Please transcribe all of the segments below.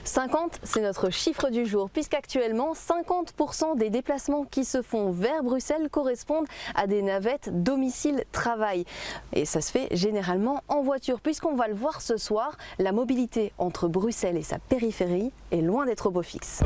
50, c'est notre chiffre du jour, puisqu'actuellement 50% des déplacements qui se font vers Bruxelles correspondent à des navettes domicile-travail. Et ça se fait généralement en voiture, puisqu'on va le voir ce soir, la mobilité entre Bruxelles et sa périphérie est loin d'être au beau fixe.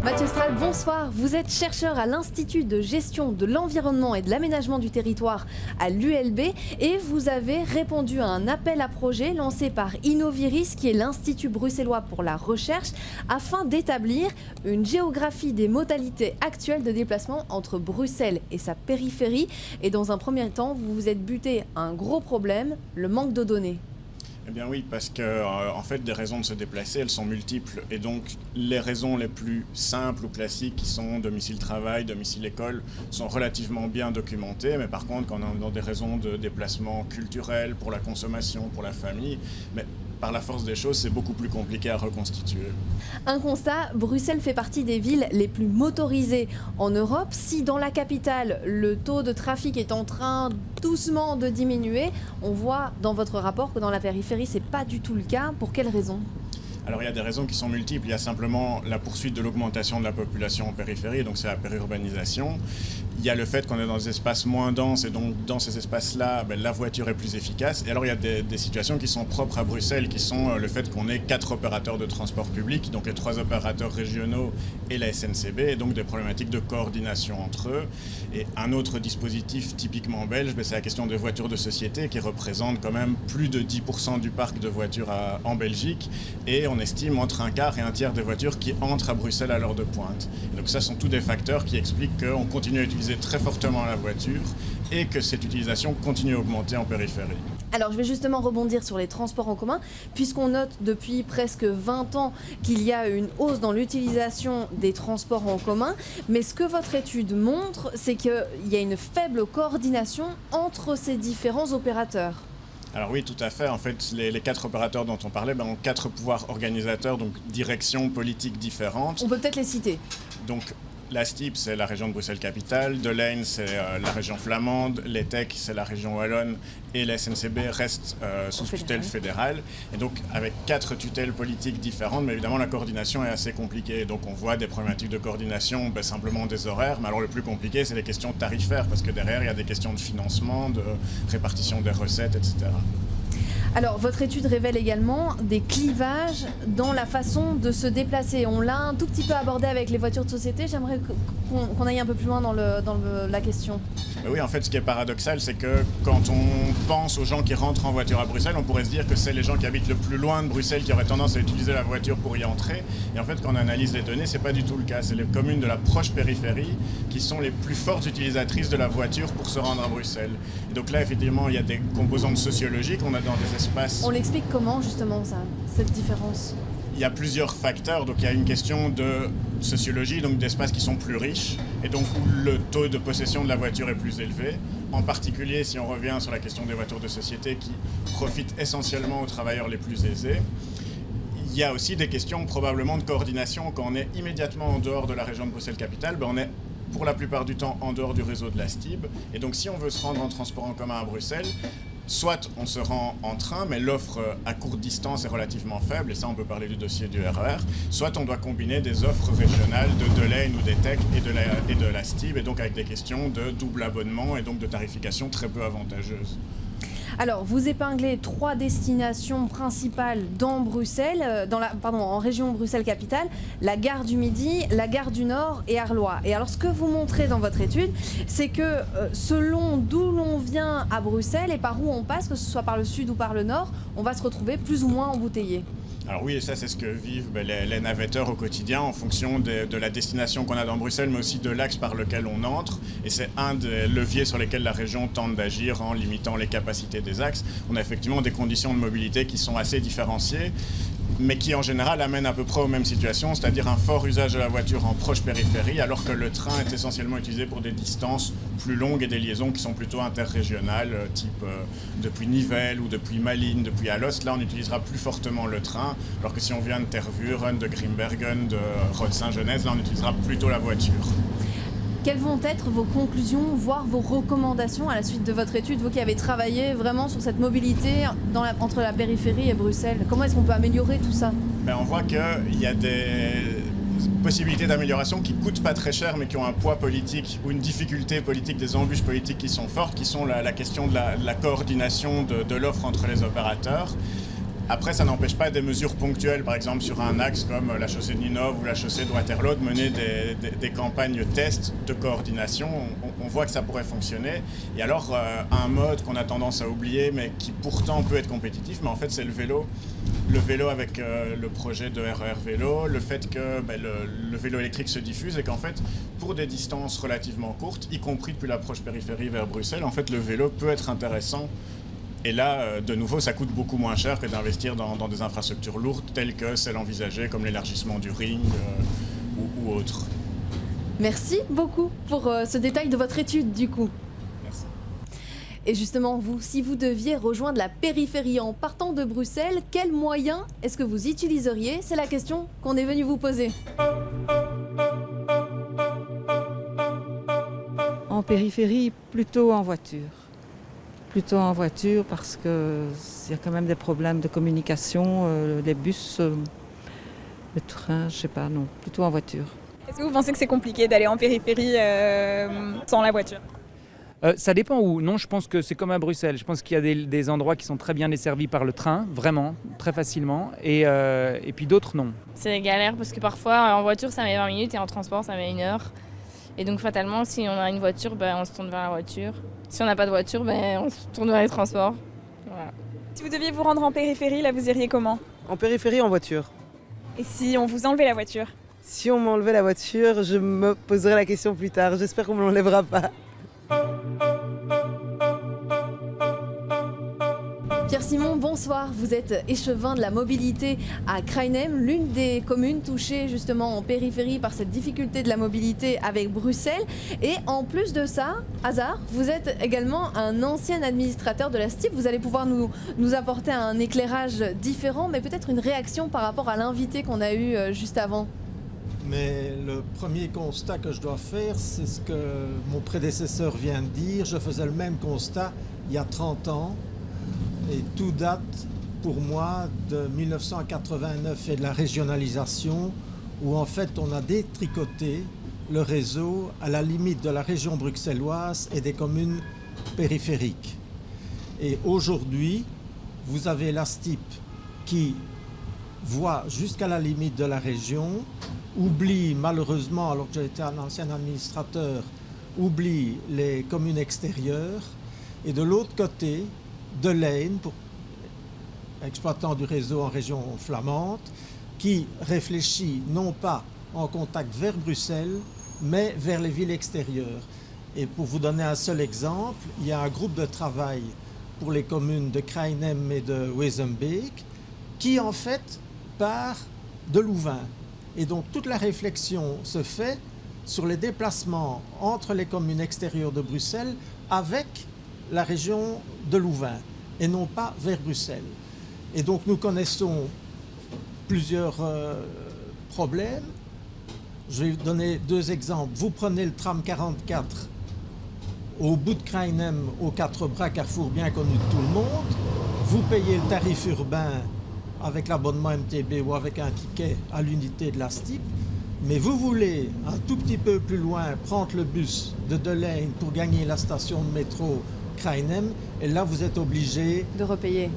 Mathieu Strad, bonsoir. Vous êtes chercheur à l'Institut de gestion de l'environnement et de l'aménagement du territoire à l'ULB et vous avez répondu à un appel à projet lancé par Innoviris, qui est l'Institut bruxellois pour la recherche, afin d'établir une géographie des modalités actuelles de déplacement entre Bruxelles et sa périphérie. Et dans un premier temps, vous vous êtes buté à un gros problème, le manque de données. Eh bien oui, parce que en fait, des raisons de se déplacer, elles sont multiples. Et donc, les raisons les plus simples ou classiques, qui sont domicile-travail, domicile-école, sont relativement bien documentées. Mais par contre, quand on a des raisons de déplacement culturel, pour la consommation, pour la famille, mais par la force des choses, c'est beaucoup plus compliqué à reconstituer. Un constat, Bruxelles fait partie des villes les plus motorisées en Europe. Si dans la capitale, le taux de trafic est en train doucement de diminuer, on voit dans votre rapport que dans la périphérie, c'est pas du tout le cas. Pour quelles raisons ? Alors il y a des raisons qui sont multiples. Il y a simplement la poursuite de l'augmentation de la population en périphérie, donc c'est la périurbanisation. Il y a le fait qu'on est dans des espaces moins denses et donc dans ces espaces-là, la voiture est plus efficace. Et alors il y a des situations qui sont propres à Bruxelles, qui sont le fait qu'on ait 4 opérateurs de transport public, donc les 3 opérateurs régionaux et la SNCB, et donc des problématiques de coordination entre eux. Et un autre dispositif typiquement belge, c'est la question des voitures de société, qui représente quand même plus de 10% du parc de voitures en Belgique. Et on estime entre un quart et un tiers des voitures qui entrent à Bruxelles à l'heure de pointe. Et donc ça sont tous des facteurs qui expliquent qu'on continue à utiliser très fortement la voiture et que cette utilisation continue à augmenter en périphérie. Alors je vais justement rebondir sur les transports en commun, puisqu'on note depuis presque 20 ans qu'il y a une hausse dans l'utilisation des transports en commun. Mais ce que votre étude montre, c'est qu'il y a une faible coordination entre ces différents opérateurs. Alors oui, tout à fait. En fait, les 4 opérateurs dont on parlait ont 4 pouvoirs organisateurs, donc directions politiques différentes. On peut peut-être les citer. Donc, la STIP, c'est la région de Bruxelles-Capitale, de Leyne, c'est la région flamande, l'ETEC, c'est la région wallonne, et la SNCB reste sous tutelle fédérale. Et donc, avec 4 tutelles politiques différentes, mais évidemment, la coordination est assez compliquée. Donc, on voit des problématiques de coordination, simplement des horaires. Mais alors, le plus compliqué, c'est les questions tarifaires, parce que derrière, il y a des questions de financement, de répartition des recettes, etc. Alors, votre étude révèle également des clivages dans la façon de se déplacer. On l'a un tout petit peu abordé avec les voitures de société. J'aimerais qu'on aille un peu plus loin dans la question. Oui, en fait, ce qui est paradoxal, c'est que quand on pense aux gens qui rentrent en voiture à Bruxelles, on pourrait se dire que c'est les gens qui habitent le plus loin de Bruxelles qui auraient tendance à utiliser la voiture pour y entrer. Et en fait, quand on analyse les données, c'est pas du tout le cas. C'est les communes de la proche périphérie qui sont les plus fortes utilisatrices de la voiture pour se rendre à Bruxelles. Et donc là, effectivement, il y a des composantes sociologiques. On a dans des espaces... On l'explique comment, justement, ça, cette différence ? Il y a plusieurs facteurs, donc il y a une question de sociologie, donc d'espaces qui sont plus riches, et donc où le taux de possession de la voiture est plus élevé. En particulier, si on revient sur la question des voitures de société qui profitent essentiellement aux travailleurs les plus aisés. Il y a aussi des questions probablement de coordination. Quand on est immédiatement en dehors de la région de Bruxelles-Capitale, on est pour la plupart du temps en dehors du réseau de la STIB. Et donc si on veut se rendre en transport en commun à Bruxelles, soit on se rend en train, mais l'offre à courte distance est relativement faible, et ça on peut parler du dossier du RER, soit on doit combiner des offres régionales de Leyne ou d'ETEC et de la STIB, et donc avec des questions de double abonnement et donc de tarification très peu avantageuses. Alors, vous épinglez 3 destinations principales dans Bruxelles, en région Bruxelles-Capitale, la gare du Midi, la gare du Nord et Arlois. Et alors, ce que vous montrez dans votre étude, c'est que selon d'où l'on vient à Bruxelles et par où on passe, que ce soit par le sud ou par le nord, on va se retrouver plus ou moins embouteillé. Alors oui, et ça c'est ce que vivent les navetteurs au quotidien en fonction de la destination qu'on a dans Bruxelles, mais aussi de l'axe par lequel on entre. Et c'est un des leviers sur lesquels la région tente d'agir en limitant les capacités des axes. On a effectivement des conditions de mobilité qui sont assez différenciées, mais qui en général amènent à peu près aux mêmes situations, c'est-à-dire un fort usage de la voiture en proche périphérie, alors que le train est essentiellement utilisé pour des distances plus longues et des liaisons qui sont plutôt interrégionales, type depuis Nivelles ou depuis Malines, depuis Alost. Là, on utilisera plus fortement le train, alors que si on vient de Tervuren, de Grimbergen, de Rode-Saint-Genèse, là, on utilisera plutôt la voiture. Quelles vont être vos conclusions, voire vos recommandations à la suite de votre étude, vous qui avez travaillé vraiment sur cette mobilité entre la périphérie et Bruxelles? Comment est-ce qu'on peut améliorer tout ça? On voit qu'il y a des possibilités d'amélioration qui ne coûtent pas très cher mais qui ont un poids politique ou une difficulté politique, des embûches politiques qui sont fortes, qui sont la question de la coordination de l'offre entre les opérateurs. Après, ça n'empêche pas des mesures ponctuelles, par exemple sur un axe comme la chaussée de Ninove ou la chaussée de Waterloo, de mener des campagnes tests de coordination. On voit que ça pourrait fonctionner. Et alors, un mode qu'on a tendance à oublier, mais qui pourtant peut être compétitif, mais en fait, c'est le vélo. Le vélo avec le projet de RER vélo, le fait que le vélo électrique se diffuse et qu'en fait, pour des distances relativement courtes, y compris depuis l'approche périphérie vers Bruxelles, en fait, le vélo peut être intéressant. Et là, de nouveau, ça coûte beaucoup moins cher que d'investir dans des infrastructures lourdes telles que celles envisagées comme l'élargissement du ring ou autres. Merci beaucoup pour ce détail de votre étude du coup. Merci. Et justement, vous, si vous deviez rejoindre la périphérie en partant de Bruxelles, quels moyens est-ce que vous utiliseriez? C'est la question qu'on est venu vous poser. En périphérie, plutôt en voiture. Plutôt en voiture parce qu'il y a quand même des problèmes de communication, les bus, le train, je sais pas, non, plutôt en voiture. Est-ce que vous pensez que c'est compliqué d'aller en périphérie sans la voiture? Ça dépend où. Non, je pense que c'est comme à Bruxelles. Je pense qu'il y a des endroits qui sont très bien desservis par le train, vraiment, très facilement, et puis d'autres non. C'est galère parce que parfois en voiture ça met 20 minutes et en transport ça met 1 heure. Et donc fatalement, si on a une voiture, on se tourne vers la voiture. Si on n'a pas de voiture, on se tourne vers les transports. Voilà. Si vous deviez vous rendre en périphérie, là vous iriez comment? En périphérie, en voiture. Et si on vous enlevait la voiture? Si on m'enlevait la voiture, je me poserai la question plus tard. J'espère qu'on ne me l'enlèvera pas. Pierre-Simon, bonsoir. Vous êtes échevin de la mobilité à Kruinem, l'une des communes touchées justement en périphérie par cette difficulté de la mobilité avec Bruxelles. Et en plus de ça, hasard, vous êtes également un ancien administrateur de la STIP. Vous allez pouvoir nous apporter un éclairage différent, mais peut-être une réaction par rapport à l'invité qu'on a eu juste avant. Mais le premier constat que je dois faire, c'est ce que mon prédécesseur vient de dire. Je faisais le même constat il y a 30 ans. Et tout date pour moi de 1989 et de la régionalisation où en fait on a détricoté le réseau à la limite de la région bruxelloise et des communes périphériques. Et aujourd'hui, vous avez la STIP qui voit jusqu'à la limite de la région, oublie malheureusement, alors que j'ai été un ancien administrateur, oublie les communes extérieures. Et de l'autre côté, de Leyne, pour exploitant du réseau en région flamande, qui réfléchit non pas en contact vers Bruxelles, mais vers les villes extérieures. Et pour vous donner un seul exemple, il y a un groupe de travail pour les communes de Kruinem et de Wezenbeek qui en fait part de Louvain. Et donc toute la réflexion se fait sur les déplacements entre les communes extérieures de Bruxelles avec la région de Louvain et non pas vers Bruxelles. Et donc nous connaissons plusieurs problèmes. Je vais vous donner 2 exemples. Vous prenez le tram 44 au bout de Kruinem, aux 4 bras, carrefour bien connu de tout le monde. Vous payez le tarif urbain avec l'abonnement MTB ou avec un ticket à l'unité de la STIP. Mais vous voulez un tout petit peu plus loin prendre le bus de Deleyne pour gagner la station de métro Kruinem, et là vous êtes obligé de repayer,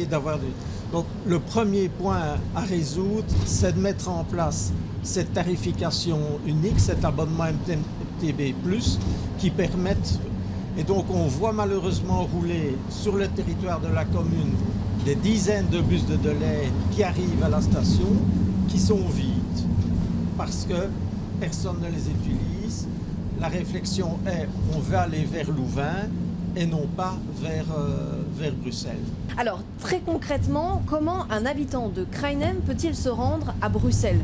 d'avoir du... Donc le premier point à résoudre, c'est de mettre en place cette tarification unique, cet abonnement MTB+, qui permette... Et donc on voit malheureusement rouler sur le territoire de la commune des dizaines de bus de Deleyne qui arrivent à la station, qui sont vides, parce que personne ne les utilise. La réflexion est, on veut aller vers Louvain, et non pas vers Bruxelles. Alors, très concrètement, comment un habitant de Kruinem peut-il se rendre à Bruxelles?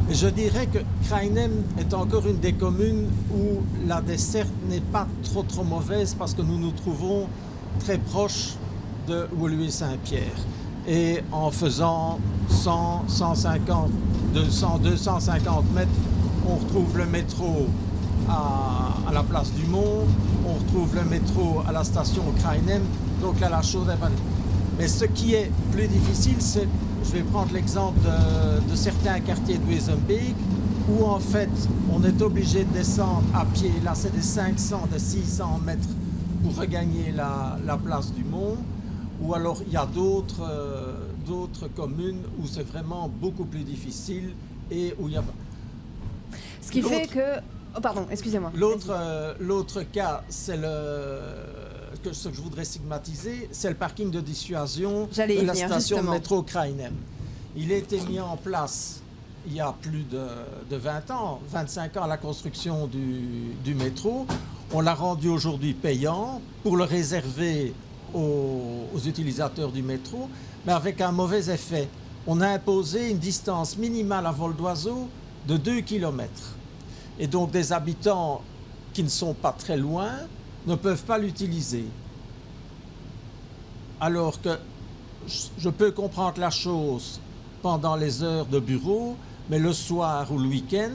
Je dirais que Kruinem est encore une des communes où la desserte n'est pas trop mauvaise parce que nous nous trouvons très proches de Woluwe-Saint-Pierre. Et en faisant 100, 150, 200, 250 mètres, on retrouve le métro à la place du Mont, on retrouve le métro à la station Krainem, donc là la chose est pas... Mais ce qui est plus difficile, c'est, je vais prendre l'exemple de certains quartiers de Wezenbeek, où en fait on est obligé de descendre à pied, là c'est des 500, des 600 mètres pour regagner la place du Mont, ou alors il y a d'autres communes où c'est vraiment beaucoup plus difficile et où il y a... Ce qui fait que... Oh pardon, excusez-moi. L'autre cas, c'est ce que je voudrais stigmatiser, c'est le parking de dissuasion de la station de métro Krainem. Il a été mis en place il y a plus de 20 ans, 25 ans à la construction du métro. On l'a rendu aujourd'hui payant pour le réserver aux utilisateurs du métro, mais avec un mauvais effet. On a imposé une distance minimale à vol d'oiseau de 2 km. Et donc des habitants qui ne sont pas très loin ne peuvent pas l'utiliser. Alors que je peux comprendre la chose pendant les heures de bureau, mais le soir ou le week-end,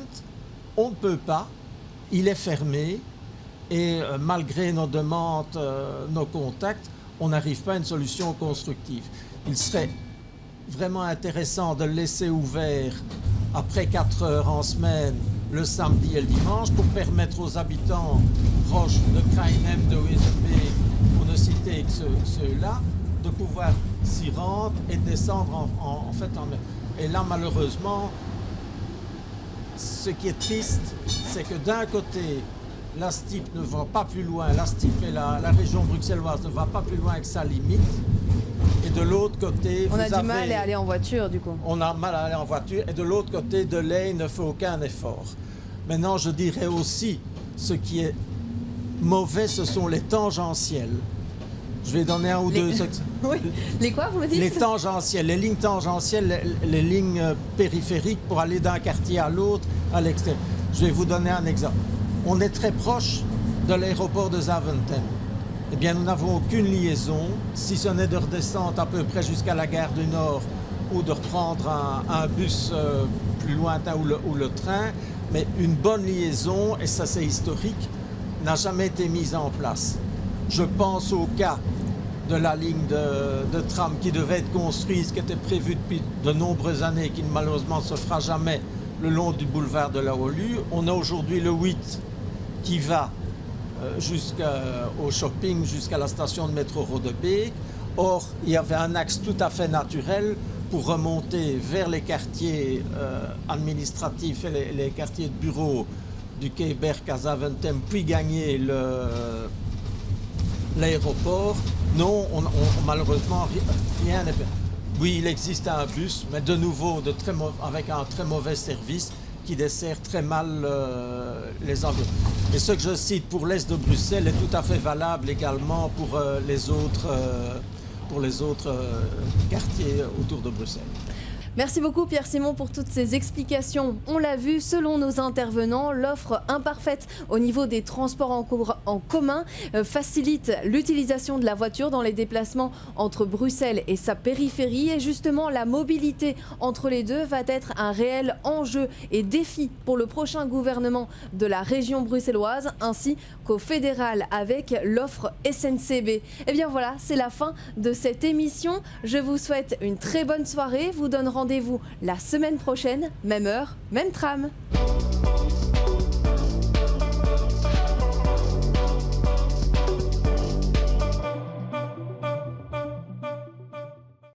on ne peut pas, il est fermé, et malgré nos demandes, nos contacts, on n'arrive pas à une solution constructive. Il serait vraiment intéressant de le laisser ouvert après 4 heures en semaine, le samedi et le dimanche, pour permettre aux habitants proches de Krainem, de Wezenbeek, pour ne citer que ceux-là, de pouvoir s'y rendre et descendre en fait. Et là, malheureusement, ce qui est triste, c'est que d'un côté, la STIP ne va pas plus loin, la STIP et la région bruxelloise ne va pas plus loin que sa limite. Et de l'autre côté, on a du mal à aller en voiture, du coup. On a mal à aller en voiture. Et de l'autre côté, de l'Ain ne fait aucun effort. Maintenant, je dirais aussi, ce qui est mauvais, ce sont les tangentiels. Je vais donner un ou deux... Oui. Les quoi, vous me dites? Les tangentiels, les lignes tangentielles, les lignes périphériques pour aller d'un quartier à l'autre, à l'extérieur. Je vais vous donner un exemple. On est très proche de l'aéroport de Zaventem. Eh bien, nous n'avons aucune liaison, si ce n'est de redescendre à peu près jusqu'à la gare du Nord ou de reprendre un bus plus lointain ou le train. Mais une bonne liaison, et ça c'est historique, n'a jamais été mise en place. Je pense au cas de la ligne de tram qui devait être construite, qui était prévue depuis de nombreuses années, qui malheureusement ne se fera jamais le long du boulevard de la Wolu. On a aujourd'hui le 8 qui va jusqu'au shopping, jusqu'à la station de métro Rodebeek. Or, il y avait un axe tout à fait naturel pour remonter vers les quartiers administratifs et les quartiers de bureaux du Quai Berck à Zaventem, puis gagner l'aéroport. Non, malheureusement, rien n'est fait. Oui, il existe un bus, mais de nouveau avec un très mauvais service qui dessert très mal les environs. Et ce que je cite pour l'Est de Bruxelles est tout à fait valable également pour les autres quartiers autour de Bruxelles. Merci beaucoup Pierre-Simon pour toutes ces explications. On l'a vu, selon nos intervenants, l'offre imparfaite au niveau des transports en commun facilite l'utilisation de la voiture dans les déplacements entre Bruxelles et sa périphérie. Et justement, la mobilité entre les deux va être un réel enjeu et défi pour le prochain gouvernement de la région bruxelloise ainsi qu'au fédéral avec l'offre SNCB. Et bien voilà, c'est la fin de cette émission. Je vous souhaite une très bonne soirée. Vous donne rendez-vous la semaine prochaine, même heure, même tram.